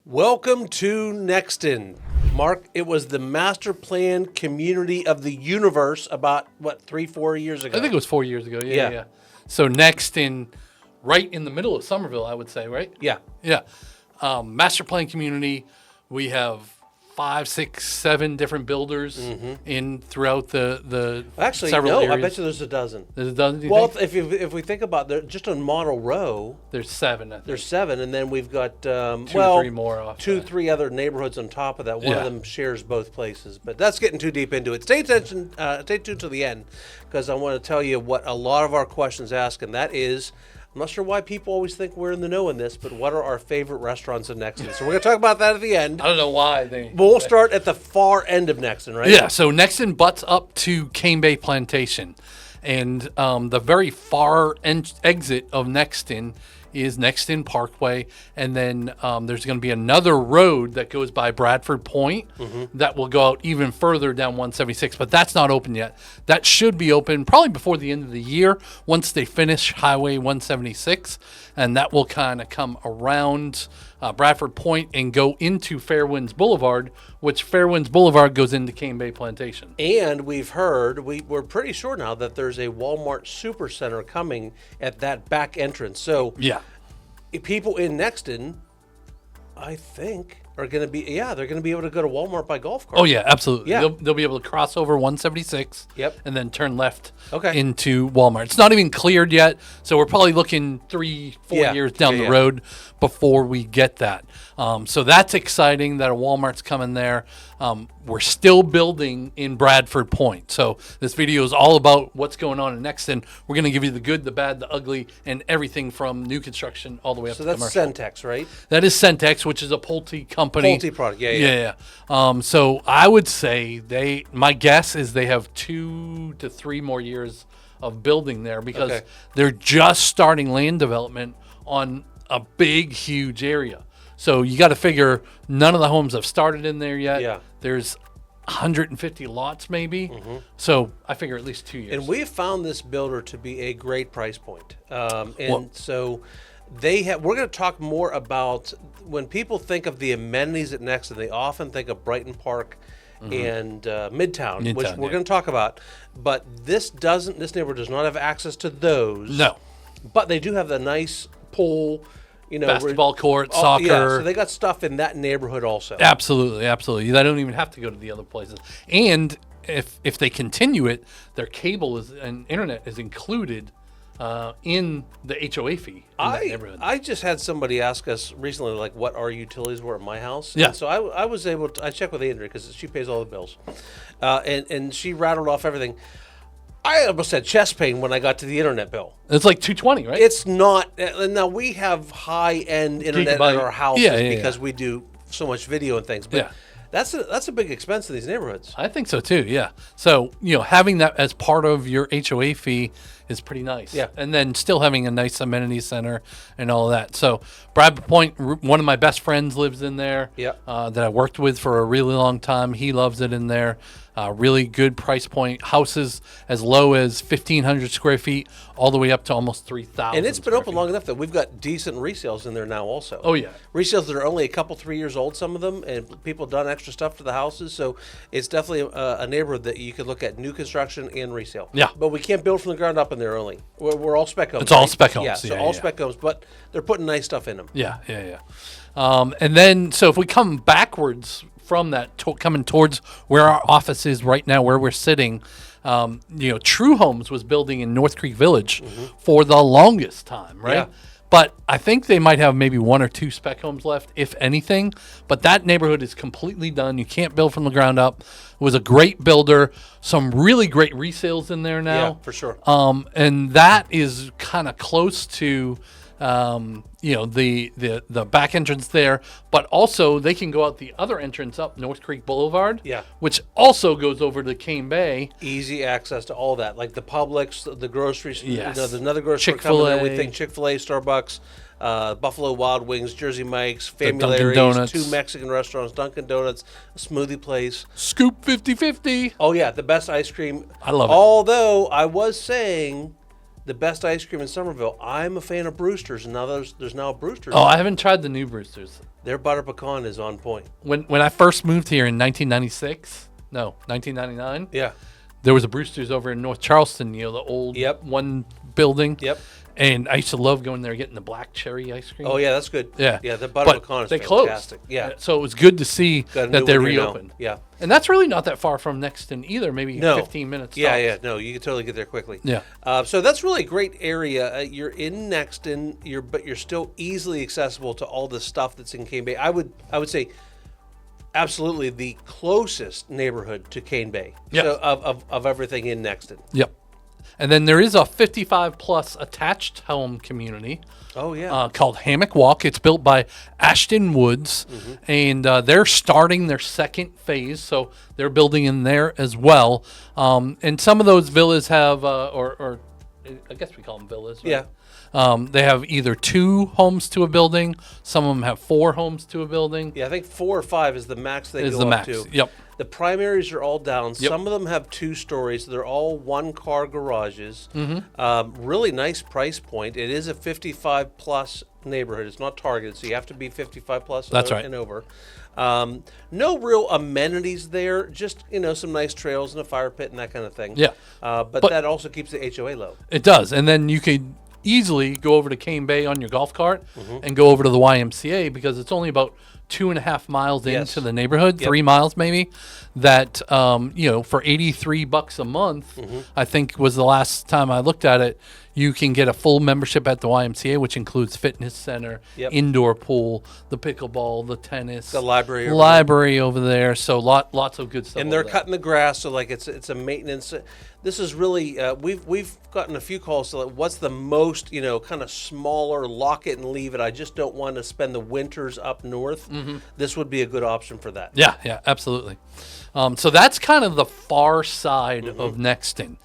Welcome to Nexton. Mark, it was the master plan community of the universe about, 3-4 years ago? I think it was 4 years ago. Yeah. So Nexton, right in the middle of Summerville, I would say, right? Yeah. Yeah. Master plan community. We have 5, 6, 7 different builders in throughout the Actually, several no, areas. I bet you there's a dozen. There's a dozen, do you Well, think? if we think about just on Model Row, There's 7, I think. there's 7, and then we've got 2 or 3 more off that. 3 other neighborhoods on top of that. One of Yeah. them shares both places, but that's getting too deep into it. Stay tuned to the end, because I want to tell you what a lot of our questions ask, and that is, I'm not sure why people always think we're in the know in this, but what are our favorite restaurants in Nexton? So we're going to talk about that at the end. I don't know why. But we'll start at the far end of Nexton, right? Yeah, so Nexton butts up to Cane Bay Plantation. And the very far exit of Nexton is Nexton Parkway. And then there's going to be another road that goes by Bradford Point that will go out even further down 176. But that's not open yet. That should be open probably before the end of the year once they finish Highway 176. And that will kind of come around Bradford Point and go into Fairwinds Boulevard, which Fairwinds Boulevard goes into Cane Bay Plantation. And we've heard, we're pretty sure now that there's a Walmart Supercenter coming at that back entrance. So Yeah. people in Nexton, I think, are going to be, they're going to be able to go to Walmart by golf cart. Oh, yeah, absolutely. Yeah. They'll be able to cross over 176 Yep. and then turn left Okay. into Walmart. It's not even cleared yet, so we're probably looking 3-4 Yeah. years down Yeah, the yeah. road before we get that. So that's exciting that a Walmart's coming there. We're still building in Bradford Point. So this video is all about what's going on in Nexton. We're going to give you the good, the bad, the ugly, and everything from new construction all the way up So to that's commercial. Centex, right? That is Centex, which is a Pulte company. Pulte product, yeah. So I would say my guess is they have 2 to 3 more years of building there because Okay. they're just starting land development on a big, huge area. So you got to figure none of the homes have started in there yet. Yeah. There's 150 lots maybe. So I figure at least 2 years. And we have found this builder to be a great price point. Well- So we're going to talk more about when people think of the amenities at Nexton, they often think of Brighton Park and Midtown, which Midtown, we're yeah. going to talk about. But this neighborhood does not have access to those. No. But they do have the nice pool, Basketball court, Oh, soccer. Yeah, so they got stuff in that neighborhood also. Absolutely. They don't even have to go to the other places. And if they continue it, their cable and internet is included in the HOA fee in that neighborhood. I just had somebody ask us recently, like, what our utilities were at my house. Yeah. And so I was able to, I checked with Andrea because she pays all the bills. And she rattled off everything. I almost had chest pain when I got to the internet bill. It's like $220, right? It's not, now we have high-end internet at Gigabyte. our houses Yeah, because we do so much video and things. But Yeah. that's a big expense in these neighborhoods. I think so too. Yeah. So having that as part of your HOA fee is pretty nice. Yeah. And then still having a nice amenity center and all of that. So Bradford Point, one of my best friends lives in there. Yeah. That I worked with for a really long time. He loves it in there. Really good price point. Houses as low as 1,500 square feet, all the way up to almost 3,000. And it's been open long enough that we've got decent resales in there now also. Oh, yeah. Resales that are only a couple, 3 years old, some of them, and people have done extra stuff to the houses. So it's definitely a neighborhood that you could look at new construction and resale. Yeah. But we can't build from the ground up in there only. We're all spec homes. It's all right? spec homes. Yeah, so Yeah, all yeah. spec homes, but they're putting nice stuff in them. Yeah. And then, so if we come backwards from that, coming towards where our office is right now, where we're sitting, True Homes was building in North Creek Village for the longest time, right? Yeah. But I think they might have maybe 1 or 2 spec homes left, if anything. But that neighborhood is completely done. You can't build from the ground up. It was a great builder. Some really great resales in there now. Yeah, for sure. And that is kind of close to, the back entrance there, but also they can go out the other entrance up North Creek Boulevard. Yeah. Which also goes over to Cane Bay. Easy access to all that, like the Publix, the groceries. Yes. There's another grocery store coming there. We Chick-fil-A. think Chick-fil-A, Starbucks, Buffalo Wild Wings, Jersey Mike's, Dunkin' Family Donuts. 2 Mexican restaurants, Dunkin' Donuts, a smoothie place. Scoop 50/50. Oh yeah, the best ice cream. I love it. Although I was saying the best ice cream in Summerville. I'm a fan of Brewster's, and now there's now a Brewster's. Oh, I haven't tried the new Brewster's. Their butter pecan is on point. When I first moved here in 1999, Yeah. there was a Brewster's over in North Charleston, the old one building. Yep. And I used to love going there getting the black cherry ice cream. Oh yeah, that's good. Yeah. Yeah, the butter But pecan is they fantastic. closed. Yeah. So it was good to see Got a that new they one here now. reopened. Yeah. And that's really not that far from Nexton either, maybe No. 15 minutes. Yeah, tops. yeah. No, you can totally get there quickly. Yeah. So that's really a great area. You're in Nexton, but you're still easily accessible to all the stuff that's in Cane Bay. I would say absolutely the closest neighborhood to Cane Bay. Yep. So of everything in Nexton. Yep. And then there is a 55 plus attached home community Oh yeah. called Hammock Walk. It's built by Ashton Woods, and they're starting their second phase, so they're building in there as well. And some of those villas have, or I guess we call them villas. Right? Yeah. They have either 2 homes to a building. Some of them have 4 homes to a building. Yeah, I think 4 or 5 is the max they Is go the up max. to. Yep. The primaries are all down. Yep. Some of them have 2 stories. They're all 1-car garages. Mm-hmm. Really nice price point. It is a 55 plus neighborhood. It's not targeted, so you have to be 55 plus That's right. and over. No real amenities there. Just some nice trails and a fire pit and that kind of thing. Yeah. But that also keeps the HOA low. It does. And then you could easily go over to Cane Bay on your golf cart Mm-hmm. and go over to the YMCA because it's only about 2.5 miles Yes. into the neighborhood, Yep. 3 miles maybe. That for $83 a month, Mm-hmm. I think was the last time I looked at it. You can get a full membership at the YMCA, which includes fitness center, Yep. indoor pool, the pickleball, the tennis, The library over there. So lots of good stuff. And they're over there. cutting the grass, so like it's a maintenance. This is really we've gotten a few calls to like, what's the most kind of smaller, lock it and leave it. I just don't want to spend the winters up north. This would be a good option for that. Yeah, absolutely. So that's kind of the far side of Nexton.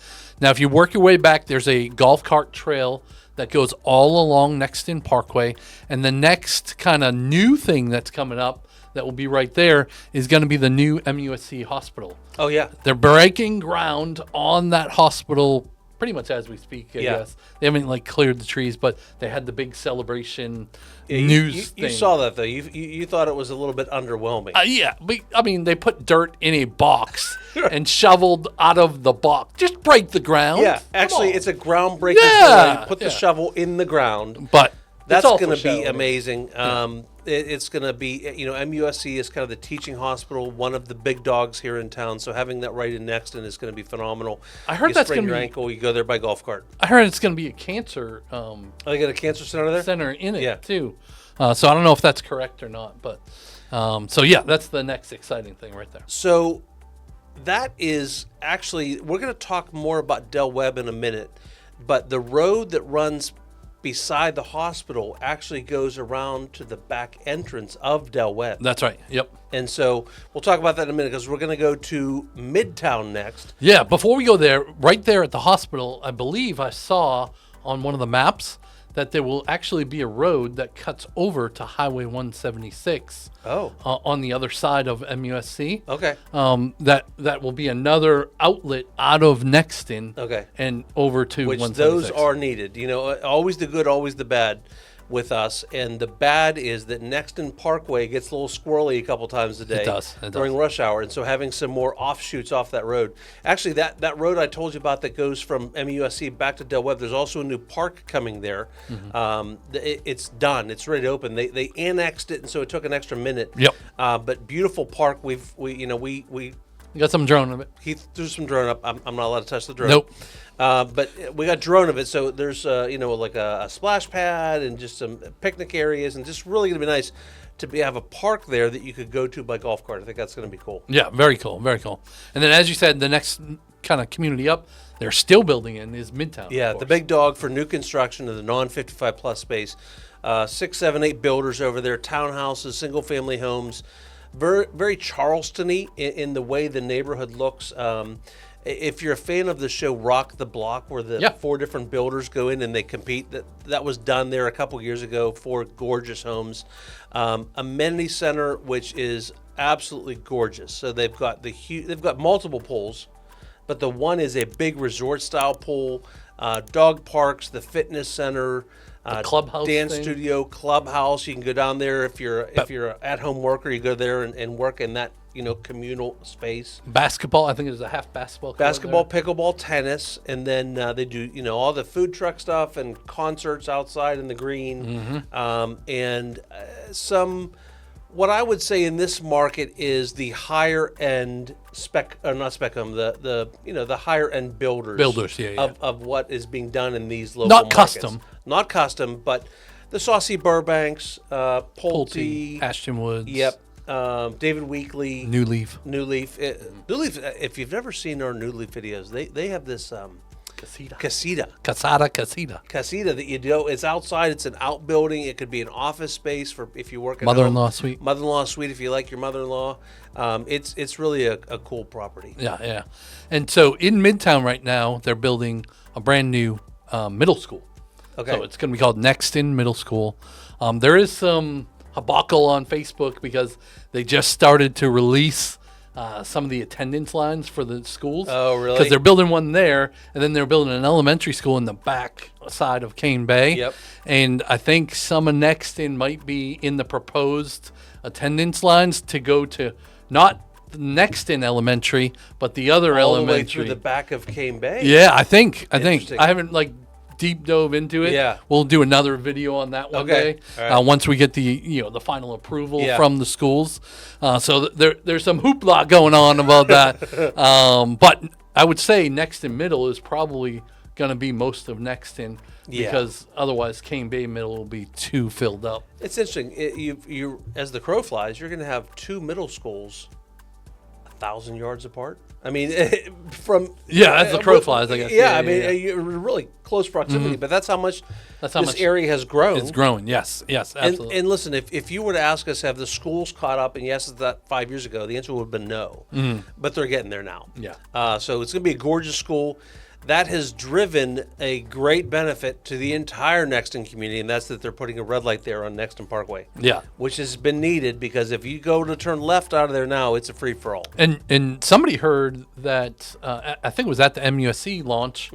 Now, if you work your way back, there's a golf cart trail that goes all along Nexton Parkway. And the next kind of new thing that's coming up that will be right there is going to be the new MUSC hospital. Oh yeah, They're breaking ground on that hospital pretty much as we speak, I Yeah. guess. They haven't cleared the trees, but they had the big celebration You- news thing. You saw that though. You thought it was a little bit underwhelming. Yeah, but, I mean, they put dirt in a box and shoveled out of the box. Just break the ground. Yeah, Come actually, on. it's a groundbreaking Yeah, story. Put the yeah. shovel in the ground. But That's all going to be foreshadowing. amazing. It's going to be, MUSC is kind of the teaching hospital, one of the big dogs here in town. So having that right in Nexton is going to be phenomenal. I heard you that's sprain gonna your be- ankle, you go there by golf cart. I heard it's going to be a cancer Oh, they got a cancer center there? center in it, Yeah. too. So I don't know if that's correct or not. But so, yeah, that's the next exciting thing right there. So that is actually, we're going to talk more about Del Webb in a minute, but the road that runs beside the hospital actually goes around to the back entrance of Del Webb. That's right. Yep. And so we'll talk about that in a minute because we're going to go to Midtown next. Yeah, before we go there, right there at the hospital, I believe I saw on one of the maps that there will actually be a road that cuts over to Highway 176 Oh, on the other side of MUSC. okay. That will be another outlet out of Nexton Okay. and over to Which 176. those are needed. Always the good, always the bad with us. And the bad is that Nexton Parkway gets a little squirrely a couple times a day. It does. During rush hour. And so having some more offshoots off that road. Actually, that road I told you about that goes from MUSC back to Del Webb, there's also a new park coming there. It's done. It's ready to open. They annexed it, and so it took an extra minute. Yep. But beautiful park. We You got some drone of it. he threw some drone up. I'm not allowed to touch the drone. Nope. But we got drone of it, so there's like a splash pad and just some picnic areas, and just really gonna be nice to have a park there that you could go to by golf cart. I think that's gonna be cool. Yeah, very cool, very cool. And then, as you said, the next kind of community up, they're still building in is Midtown. Yeah, of the course. big dog for new construction of the non-55 plus space. 6, 7, 8 builders over there, townhouses, single family homes. Very, very Charleston-y in the way the neighborhood looks. If you're a fan of the show Rock the Block, where the 4 different builders go in and they compete, that was done there a couple years ago. 4 gorgeous homes. Amenity center, which is absolutely gorgeous. So they've got multiple pools, but the one is a big resort style pool. Dog parks, the fitness center. clubhouse dance thing. studio, clubhouse. You can go down there if you're an at-home worker. You go there and work in that communal space. Basketball, I think there's a half basketball court Basketball, there. pickleball, tennis, and then they do all the food truck stuff and concerts outside in the green, and some. What I would say in this market is the higher end not spectrum, the higher end builders. Yeah. Of what is being done in these local Not markets. custom. Not custom, but the Saucy Burbanks, Pulte, Ashton Woods. Yep. David Weekley, New Leaf. New Leaf. New Leaf. If you've never seen our New Leaf videos, they have this casita that you do. It's outside. It's an outbuilding. It could be an office space for if you work at Mother-in-law home. suite. Mother-in-law suite if you like your mother-in-law. It's really a cool property. Yeah. And so in Midtown right now, they're building a brand new middle school. Okay. So it's going to be called Nexton Middle School. There is some debacle on Facebook because they just started to release some of the attendance lines for the schools. Oh, really? Because they're building one there, and then they're building an elementary school in the back side of Cane Bay. Yep. And I think some of Nexton might be in the proposed attendance lines to go to not Nexton Elementary, but the other All elementary. the way through the back of Cane Bay. Yeah, I think Interesting. I haven't deep dove into it. Yeah. We'll do another video on that one Okay. day All right. once we get the the final approval Yeah. from the schools. So there's some hoopla going on about that. But I would say Nexton Middle is probably going to be most of Nexton because otherwise Cane Bay Middle will be too filled up. It's interesting. You as the crow flies, you're going to have two middle schools 1,000 yards apart. I mean, from as the crow flies, I guess. Yeah, I mean, you're really close proximity, but that's how much this area has grown. It's growing. Yes, absolutely. And listen, if you were to ask us, have the schools caught up? And yes, is that 5 years ago? The answer would have been no. But they're getting there now. Yeah. So it's going to be a gorgeous school. That has driven a great benefit to the entire Nexton community, and that's that they're putting a red light there on Nexton Parkway. Yeah. Which has been needed because if you go to turn left out of there now, it's a free-for-all. And somebody heard that I think it was at the MUSC launch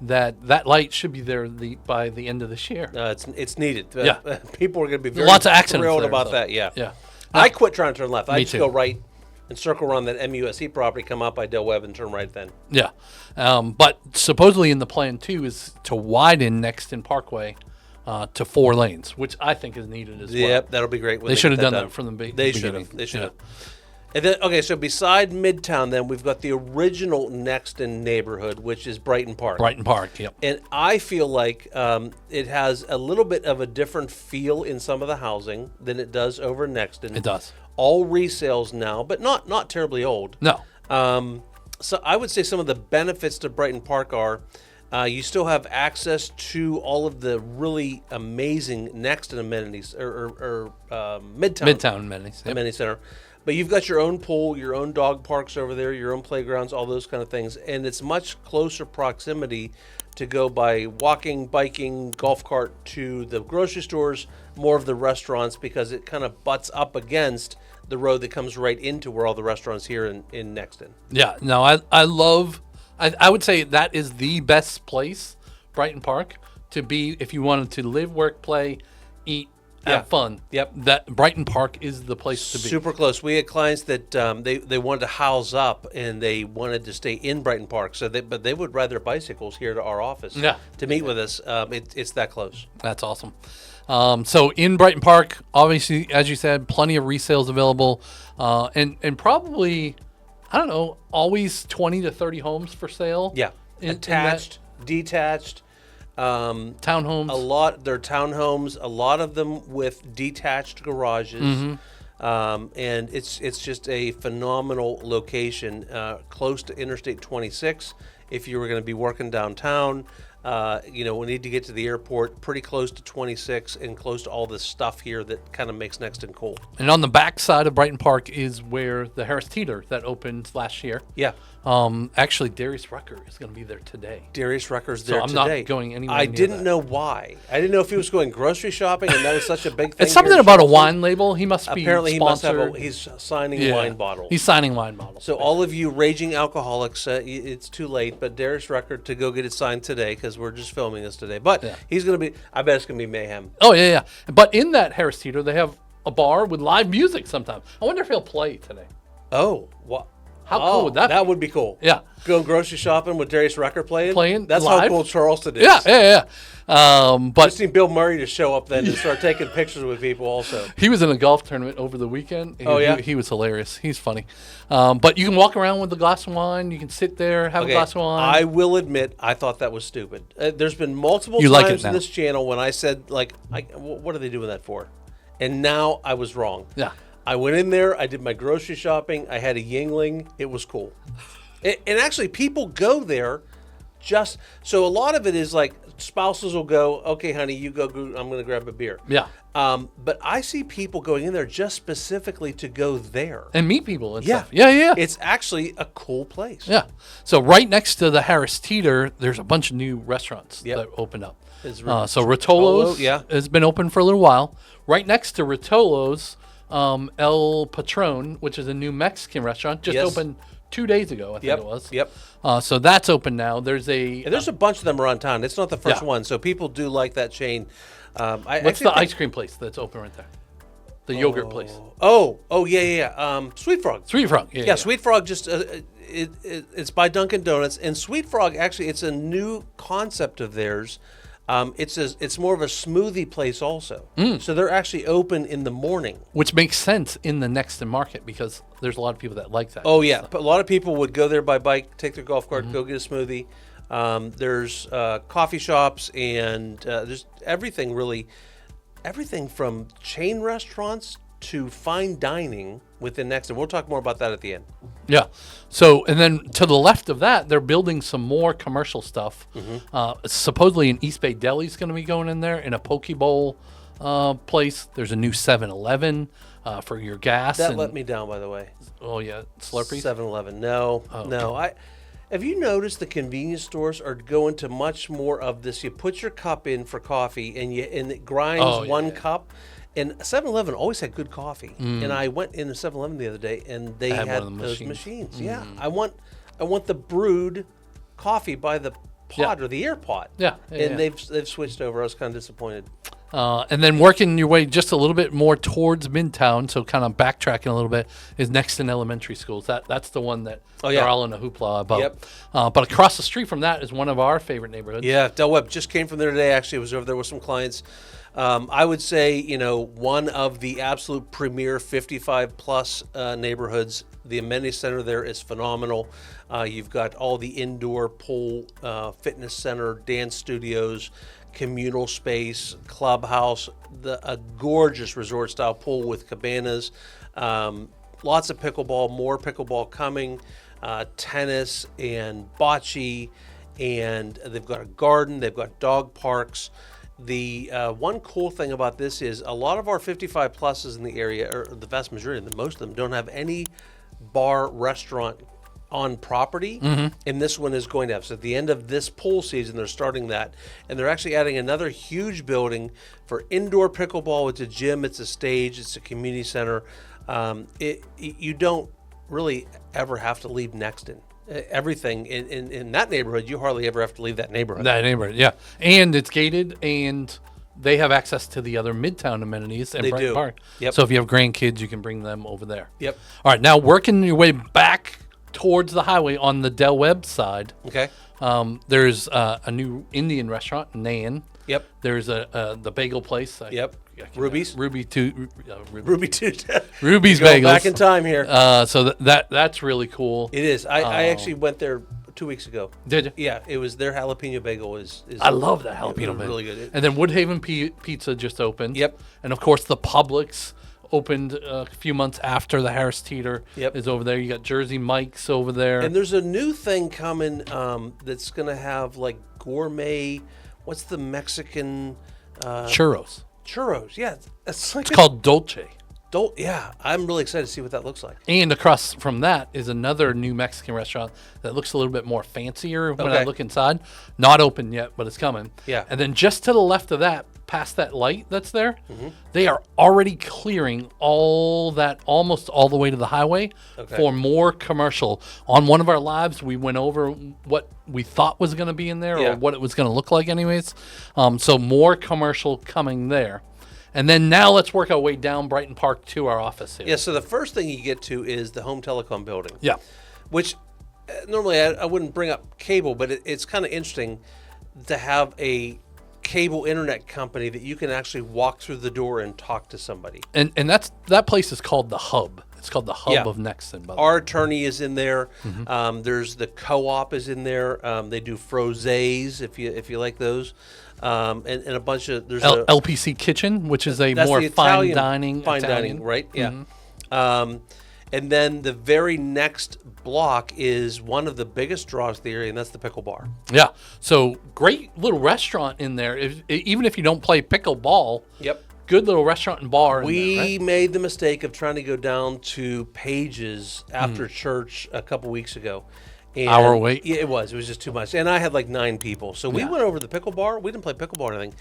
that light should be there by the end of this year. It's needed. Yeah. People are going to be very Lots of accidents thrilled there, about so. that. Yeah. Yeah. I quit trying to turn left. I Me just too. go right and circle around that MUSC property, come out by Del Webb, and turn right then. Yeah. But supposedly in the plan too is to widen Nexton Parkway to 4 lanes, which I think is needed as well. Yep, that'll be great. When They should have get done that from the They should beginning. have. They should Yeah. have. And then, okay, so beside Midtown, then we've got the original Nexton neighborhood, which is Brighton Park. Brighton Park. Yep. And I feel like it has a little bit of a different feel in some of the housing than it does over Nexton. It does. All resales now, but not terribly old. No. So I would say some of the benefits to Brighton Park are you still have access to all of the really amazing Nexton amenities or Midtown amenities. Yep. Amenity Center. But you've got your own pool, your own dog parks over there, your own playgrounds, all those kind of things. And it's much closer proximity to go by walking, biking, golf cart to the grocery stores, more of the restaurants, because it kind of butts up against the road that comes right into where all the restaurants here in Nexton. Yeah, no, I would say that is the best place, Brighton Park, to be if you wanted to live, work, play, eat, have fun. Yep. That Brighton Park is the place to be. Super close. We had clients that they wanted to house up and they wanted to stay in Brighton Park, but they would ride their bicycles here to our office to meet with us. It's that close. That's awesome. So in Brighton Park, obviously, as you said, plenty of resales available, and probably, I don't know, always 20 to 30 homes for sale. Yeah, attached, detached, townhomes. They're townhomes. A lot of them with detached garages, and it's just a phenomenal location, close to Interstate 26. If you were going to be working downtown. We need to get to the airport, pretty close to 26 and close to all this stuff here that kind of makes Nexton cool. And on the back side of Brighton Park is where the Harris Teeter that opened last year. Yeah. Actually, Darius Rucker is going to be there today. Darius Rucker's there I'm today. not going anywhere I near didn't that. know why. I didn't know if he was going grocery shopping, and that is such a big thing. It's something here in about a Charleston. wine label. He must be Apparently, he must have. sponsored. He's signing wine bottles. He's signing wine bottles. So all of you raging alcoholics, it's too late. But Darius Rucker to go get it signed today because because we're just filming this today. But he's going to be. I bet it's going to be mayhem. Oh yeah. But in that Harris Teeter, they have a bar with live music sometimes. I wonder if he'll play today. Oh, what? How cool would that be? That would be cool. Yeah. Going grocery shopping with Darius Rucker playing. That's live. how cool Charleston is. Yeah. But just need Bill Murray to show up then and start taking pictures with people also. he was in a golf tournament over the weekend. He was hilarious. He's funny. But you can walk around with a glass of wine. You can sit there, have a glass of wine. I will admit, I thought that was stupid. There's been multiple times in this channel when I said, like, what are they doing that for? And now I was wrong. Yeah. I went in there. I did my grocery shopping. I had a Yingling. It was cool. And actually, people go there just... So a lot of it is like spouses will go, okay, honey, you go. I'm going to grab a beer. Yeah. But I see people going in there just specifically to go there. And meet people and stuff. Yeah. It's actually a cool place. Yeah. So right next to the Harris Teeter, there's a bunch of new restaurants that opened up. So Rotolo's has been open for a little while. Right next to Rotolo's, El Patron, which is a new Mexican restaurant, just opened 2 days ago, I think it was. Yep. So that's open now. There's a bunch of them around town. It's not the first one, so people do like that chain. What's the ice cream place that's open right there? The yogurt place. Yeah. Sweet Frog. Sweet Frog. Yeah. Sweet Frog just it's by Dunkin' Donuts, and Sweet Frog actually it's a new concept of theirs. It's more of a smoothie place also. So they're actually open in the morning. Which makes sense in the Nexton market because there's a lot of people that like that. Oh, yeah. But a lot of people would go there by bike, take their golf cart, go get a smoothie. There's coffee shops and there's everything really. Everything from chain restaurants to fine dining within Nexton. We'll talk more about that at the end. Yeah. So, and then to the left of that, they're building some more commercial stuff. Supposedly an East Bay Deli is going to be going in there in a poke bowl place. There's a new 7-Eleven for your gas. That let me down, by the way. Oh, yeah. Slurpees? 7-Eleven. No. Have you noticed the convenience stores are going to much more of this? You put your cup in for coffee and it grinds one cup. And 7-Eleven always had good coffee. And I went in a 7-Eleven the other day, and they had those machines. Yeah, I want the brewed coffee by the pot or the air pot. And they've switched over. I was kind of disappointed. And then working your way just a little bit more towards Midtown, so kind of backtracking a little bit, is Nexton Elementary Schools. That's the one that they're all in a hoopla about. But across the street from that is one of our favorite neighborhoods. Yeah, Del Webb just came from there today. Actually, I was over there with some clients. I would say, one of the absolute premier 55-plus neighborhoods. The amenity center there is phenomenal. You've got all the indoor pool, fitness center, dance studios, communal space, clubhouse, a gorgeous resort-style pool with cabanas, lots of pickleball, more pickleball coming, tennis and bocce, and they've got a garden, they've got dog parks. The one cool thing about this is a lot of our 55 pluses in the area, or the vast majority, most of them, don't have any bar restaurant on property, and this one is going to have. So at the end of this pool season, they're starting that, and they're actually adding another huge building for indoor pickleball. It's a gym, it's a stage, it's a community center. You don't really ever have to leave Nexton. Everything in that neighborhood, you hardly ever have to leave that neighborhood. And it's gated, and they have access to the other Midtown amenities and Brighton Park. So if you have grandkids, you can bring them over there. All right, now working your way back towards the highway on the Del Webb side. There's a new Indian restaurant, Nan. There's the bagel place. Ruby's. Ruby's Bagels. Back in time here. So that's really cool. It is. I actually went there 2 weeks ago. Did you? Yeah, it was their jalapeno bagel is I love that jalapeno bagel. Really good. And then Woodhaven Pizza just opened. And of course the Publix opened a few months after the Harris Teeter is over there. You got Jersey Mike's over there. And there's a new thing coming that's going to have like gourmet, what's the Mexican? Churros. Yeah. It's called Dolce. Yeah, I'm really excited to see what that looks like. And across from that is another new Mexican restaurant that looks a little bit more fancier when I look inside. Not open yet, but it's coming. And then just to the left of that, past that light that's there, they are already clearing all that almost all the way to the highway for more commercial. On one of our labs, we went over what we thought was going to be in there or what it was going to look like anyways. So more commercial coming there. And then now let's work our way down Brighton Park to our office here. Yeah, so the first thing you get to is the home telecom building. Yeah. Which normally I wouldn't bring up cable, but it's kind of interesting to have a cable internet company that you can actually walk through the door and talk to somebody. And that place is called the Hub. It's called the Hub of Nexton. Our attorney is in there. There's the co-op is in there. They do frosés if you like those, and a bunch of there's LPC Kitchen, which is a more fine dining, right? Yeah. And then the very next block is one of the biggest draws of the area, and that's the pickle bar. Yeah. So great little restaurant in there. Even if you don't play pickleball. Yep. Good little restaurant and bar. We made the mistake of trying to go down to Page's after church a couple weeks ago. And hour wait? Yeah, it was just too much. And I had like 9 people. So we went over to the pickle bar. We didn't play pickleball or anything.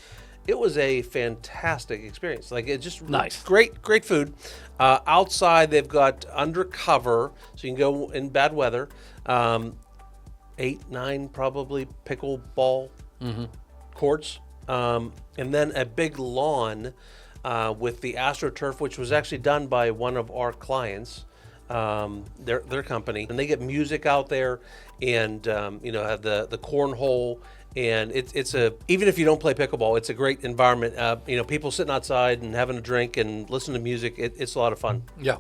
It was a fantastic experience. Like, it just nice. Great food. Outside, they've got undercover, so you can go in bad weather. 8, 9 probably pickleball courts. And then a big lawn with the AstroTurf, which was actually done by one of our clients, their company. And they get music out there and, have the cornhole. And it's even if you don't play pickleball, it's a great environment. People sitting outside and having a drink and listening to music. It's a lot of fun. Yeah.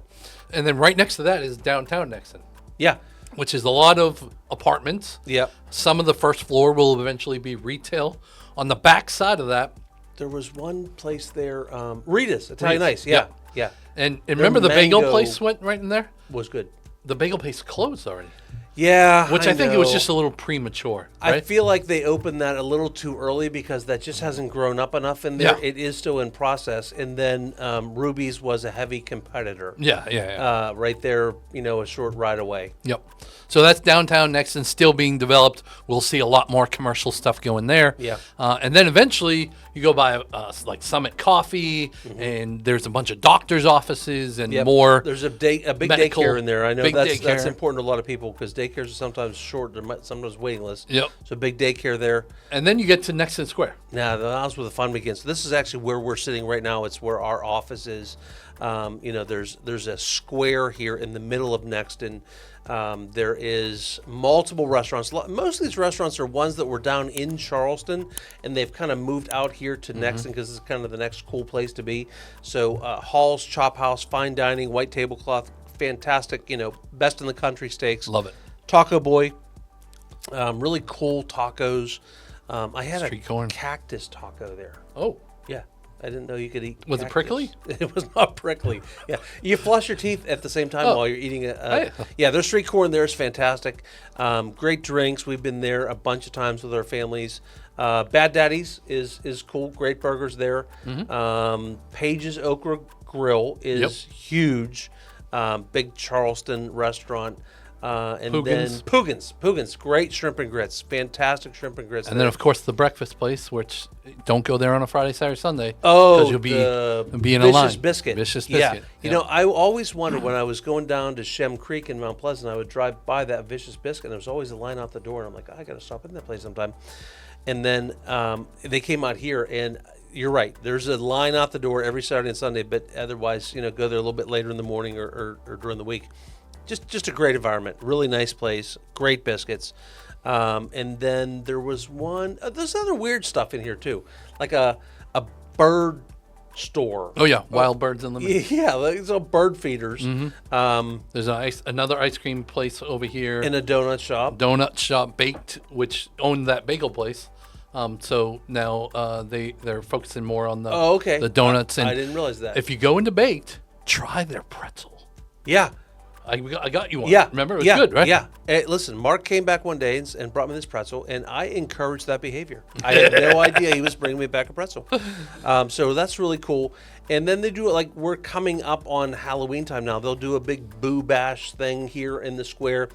And then right next to that is downtown Nexton. Yeah. Which is a lot of apartments. Yeah. Some of the first floor will eventually be retail. On the back side of that, there was one place there, Rita's Italian Ice. Yeah. And remember the bagel place went right in there? Was good. The bagel place closed already. Yeah, which I think it was just a little premature. Right? I feel like they opened that a little too early because that just hasn't grown up enough in there. Yeah. It is still in process. And then Ruby's was a heavy competitor. Yeah. Right there, a short ride away. Yep. So that's downtown Nexton, still being developed. We'll see a lot more commercial stuff going there. Yeah. And then eventually you go by like Summit Coffee, and there's a bunch of doctors' offices and more. There's a big daycare in there. I know that's important to a lot of people because daycares are sometimes short. They're sometimes waiting lists. Yep. So big daycare there. And then you get to Nexton Square. Now, that's where the fun begins. So this is actually where we're sitting right now. It's where our office is. There's a square here in the middle of Nexton. There is multiple restaurants. Most of these restaurants are ones that were down in Charleston, and they've kind of moved out here to Nexton because it's kind of the next cool place to be. So Hall's Chop House, fine dining, white tablecloth, fantastic, best in the country steaks. Love it. Taco Boy, really cool tacos. I had Street corn. Cactus taco there. Oh. Yeah. I didn't know you could eat Was cactus. it prickly? It was not prickly. Yeah. You flush your teeth at the same time while you're eating it. Yeah, their street corn there is fantastic. Great drinks. We've been there a bunch of times with our families. Bad Daddy's is cool. Great burgers there. Page's Okra Grill is huge. Big Charleston restaurant. And Poogan's. then Poogan's, great shrimp and grits, fantastic shrimp and grits. And then, of course, the breakfast place, which don't go there on a Friday, Saturday, Sunday. Oh, because you'll be in a line. Biscuit. Vicious Biscuit. Yeah. I always wondered when I was going down to Shem Creek in Mount Pleasant, I would drive by that Vicious Biscuit, and there was always a line out the door, and I'm like, I got to stop in that place sometime. And then they came out here, and you're right. There's a line out the door every Saturday and Sunday, but otherwise, go there a little bit later in the morning or during the week. Just a great environment, really nice place, great biscuits. And then there was one, there's other weird stuff in here too, like a bird store. Oh yeah, Wild Birds Unlimited. Yeah, it's all bird feeders. There's another ice cream place over here. And a donut shop. Donut shop, Baked, which owned that bagel place. So now they're focusing more on the donuts. And I didn't realize that. If you go into Baked, try their pretzel. Yeah. I got you one. Yeah. Remember? It was good, right? Yeah. Hey, listen, Mark came back one day and brought me this pretzel, and I encouraged that behavior. I had no idea he was bringing me back a pretzel. So that's really cool. And then they do it like we're coming up on Halloween time now. They'll do a big boo bash thing here in the square.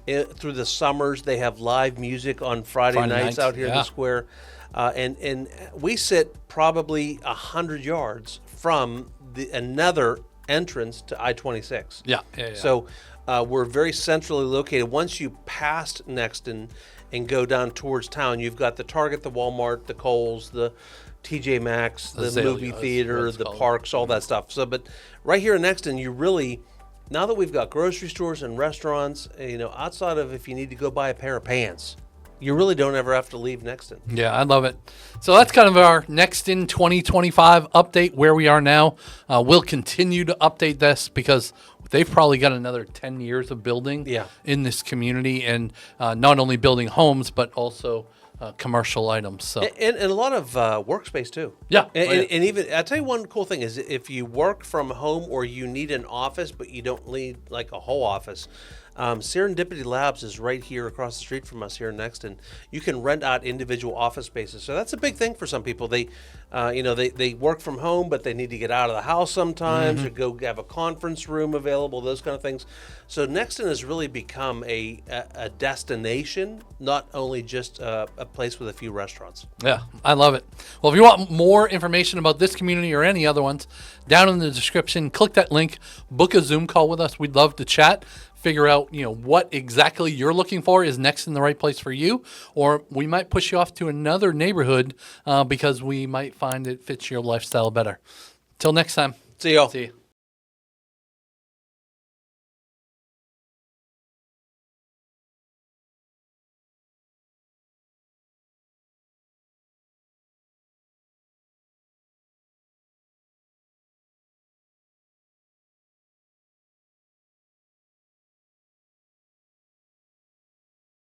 Through the summers, they have live music on Friday nights out here in the square. And we sit probably 100 yards from another entrance to I-26. Yeah. So we're very centrally located. Once you pass Nexton and go down towards town, you've got the Target, the Walmart, the Kohl's, the TJ Maxx, the Azalea movie is what theater, it's the called. parks, all that stuff. So, but right here in Nexton, you really, now that we've got grocery stores and restaurants, outside of if you need to go buy a pair of pants, you really don't ever have to leave Nexton. Yeah, I love it. So that's kind of our Nexton 2025 update where we are now. We'll continue to update this because they've probably got another 10 years of building in this community, and not only building homes, but also commercial items. So and a lot of workspace too. Yeah. And even I'll tell you one cool thing is if you work from home or you need an office, but you don't need like a whole office. Serendipity Labs is right here across the street from us here in Nexton. You can rent out individual office spaces, so that's a big thing for some people. They work from home, but they need to get out of the house sometimes, or go have a conference room available, those kind of things. So Nexton has really become a destination, not only just a place with a few restaurants. yeah, I love it. Well, if you want more information about this community or any other ones, down in the description, click that link, book a Zoom call with us. We'd love to chat. Figure out, what exactly you're looking for. Is Nexton the right place for you? Or we might push you off to another neighborhood because we might find it fits your lifestyle better. Till next time. See y'all. See you.